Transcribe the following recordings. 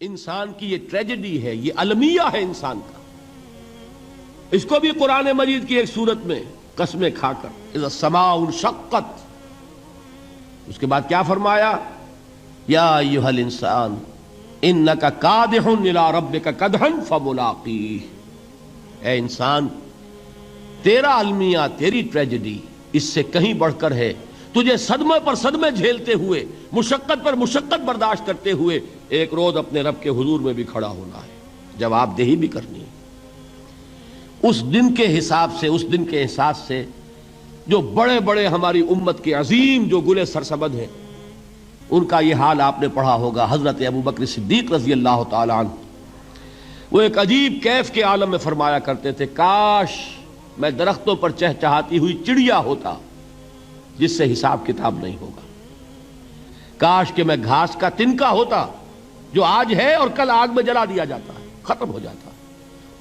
انسان کی یہ ٹریجڈی ہے، یہ المیہ ہے انسان کا. اس کو بھی قرآن مجید کی ایک سورت میں قسمیں کھا کر اذا السماء انشقت، اس کے بعد کیا فرمایا؟ یا ایھا الانسان انک کادح الی ربک کدحا فملاقیہ. اے انسان، تیرا المیہ، تیری ٹریجڈی اس سے کہیں بڑھ کر ہے. تجھے صدمے پر صدمے جھیلتے ہوئے، مشقت پر مشقت برداشت کرتے ہوئے ایک روز اپنے رب کے حضور میں بھی کھڑا ہونا ہے، جواب دہی بھی کرنی ہے. اس دن کے حساب سے، اس دن کے احساس سے جو بڑے بڑے ہماری امت کے عظیم جو گلے سرسبد ہیں، ان کا یہ حال آپ نے پڑھا ہوگا. حضرت ابوبکر صدیق رضی اللہ تعالی عنہ وہ ایک عجیب کیف کے عالم میں فرمایا کرتے تھے، کاش میں درختوں پر چہچہاتی ہوئی چڑیا ہوتا جس سے حساب کتاب نہیں ہوگا. کاش کہ میں گھاس کا تنکا ہوتا جو آج ہے اور کل آگ میں جلا دیا جاتا ہے، ختم ہو جاتا،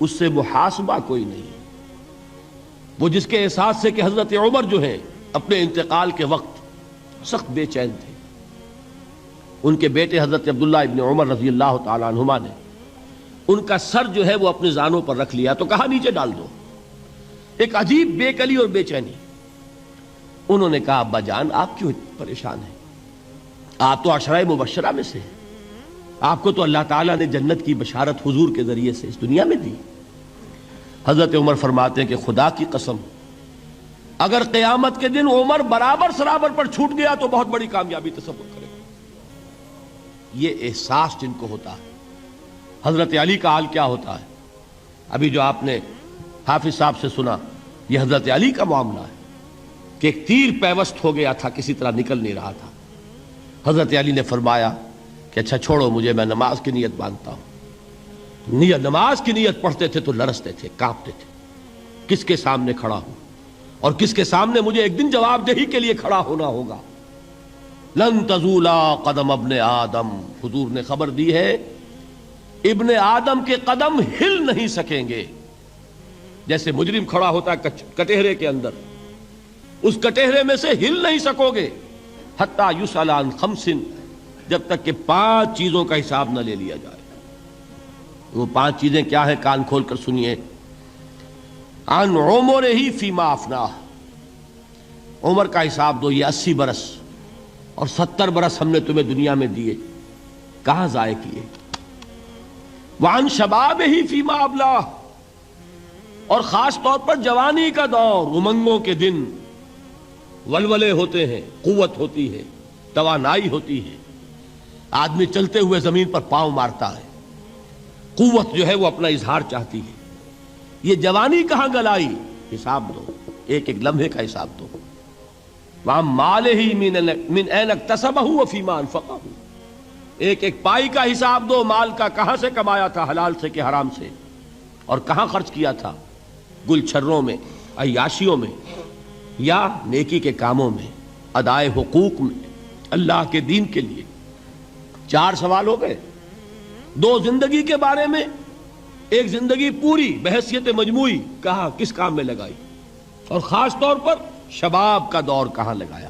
اس سے محاسبہ کوئی نہیں. وہ جس کے احساس سے کہ حضرت عمر جو ہیں اپنے انتقال کے وقت سخت بے چین تھے. ان کے بیٹے حضرت عبداللہ ابن عمر رضی اللہ تعالی عنہما نے ان کا سر جو ہے وہ اپنے زانوں پر رکھ لیا تو کہا نیچے ڈال دو. ایک عجیب بے کلی اور بے چینی. انہوں نے کہا ابا جان آپ کیوں پریشان ہیں؟ آپ تو عشرہ مبشرہ میں سے ہیں، آپ کو تو اللہ تعالیٰ نے جنت کی بشارت حضور کے ذریعے سے اس دنیا میں دی. حضرت عمر فرماتے ہیں کہ خدا کی قسم اگر قیامت کے دن عمر برابر سرابر پر چھوٹ گیا تو بہت بڑی کامیابی تصور کرے. یہ احساس جن کو ہوتا ہے. حضرت علی کا حال کیا ہوتا ہے؟ ابھی جو آپ نے حافظ صاحب سے سنا، یہ حضرت علی کا معاملہ ہے کہ ایک تیر پیوست ہو گیا تھا، کسی طرح نکل نہیں رہا تھا. حضرت علی نے فرمایا کہ اچھا چھوڑو مجھے، میں نماز کی نیت باندھتا ہوں. نماز کی نیت پڑھتے تھے تو لرزتے تھے، کانپتے تھے. کس کے سامنے کھڑا ہوں اور کس کے سامنے مجھے ایک دن جواب دہی کے لیے کھڑا ہونا ہوگا. لن تزولا قدم ابن آدم، حضور نے خبر دی ہے ابن آدم کے قدم ہل نہیں سکیں گے. جیسے مجرم کھڑا ہوتا ہے کٹہرے کے اندر، اس کٹہرے میں سے ہل نہیں سکو گے حتی یسأل عن خمس، جب تک کہ 5 چیزوں کا حساب نہ لے لیا جائے. وہ 5 چیزیں کیا ہیں؟ کان کھول کر سنیے. عن عمرہ فیما افناہ، عمر کا حساب دو. یہ 80 برس اور 70 برس ہم نے تمہیں دنیا میں دیے، کہاں ضائع کیے؟ وعن شبابہ فیما ابلاہ، اور خاص طور پر جوانی کا دور، امنگوں کے دن، ولولے ہوتے ہیں، قوت ہوتی ہے، توانائی ہوتی ہے، آدمی چلتے ہوئے زمین پر پاؤں مارتا ہے، قوت جو ہے وہ اپنا اظہار چاہتی ہے. یہ جوانی کہاں گلائی؟ حساب دو، ایک ایک لمحے کا حساب دو. وَعَن مَالِهِ مِنْ أَيْنَ اكْتَسَبَهُ وَفِيمَا أَنْفَقَهُ، ایک ایک پائی کا حساب دو، مال کا کہاں سے کمایا تھا، حلال سے کہ حرام سے، اور کہاں خرچ کیا تھا، گل چھروں میں، عیاشیوں میں، یا نیکی کے کاموں میں، ادائے حقوق میں، اللہ کے دین کے لیے. 4 سوال ہو گئے. 2 زندگی کے بارے میں، ایک زندگی پوری بحیثیت مجموعی کہاں کس کام میں لگائی، اور خاص طور پر شباب کا دور کہاں لگایا.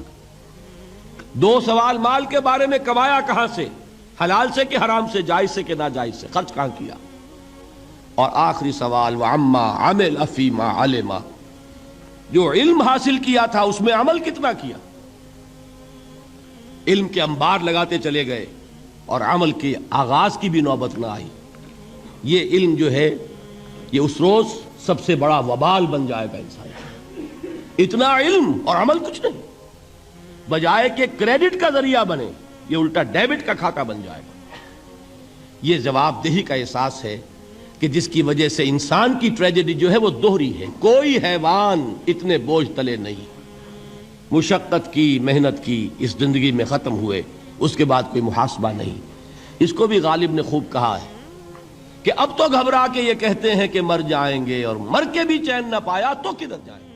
2 سوال مال کے بارے میں، کمایا کہاں سے، حلال سے کہ حرام سے، جائز سے کہ ناجائز سے، خرچ کہاں کیا. اور آخری سوال وعما عمل فیما علم، جو علم حاصل کیا تھا اس میں عمل کتنا کیا. علم کے انبار لگاتے چلے گئے اور عمل کے آغاز کی بھی نوبت نہ آئی. یہ علم جو ہے یہ اس روز سب سے بڑا وبال بن جائے گا انسان. اتنا علم اور عمل کچھ نہیں، بجائے کہ کریڈٹ کا ذریعہ بنے یہ الٹا ڈیبٹ کا کھاتا بن جائے گا. یہ جواب دہی کا احساس ہے کہ جس کی وجہ سے انسان کی ٹریجڈی جو ہے وہ دوہری ہے. کوئی حیوان اتنے بوجھ تلے نہیں، مشقت کی، محنت کی، اس زندگی میں ختم ہوئے، اس کے بعد کوئی محاسبہ نہیں. اس کو بھی غالب نے خوب کہا ہے کہ اب تو گھبرا کے یہ کہتے ہیں کہ مر جائیں گے، اور مر کے بھی چین نہ پایا تو کدھر جائیں گے.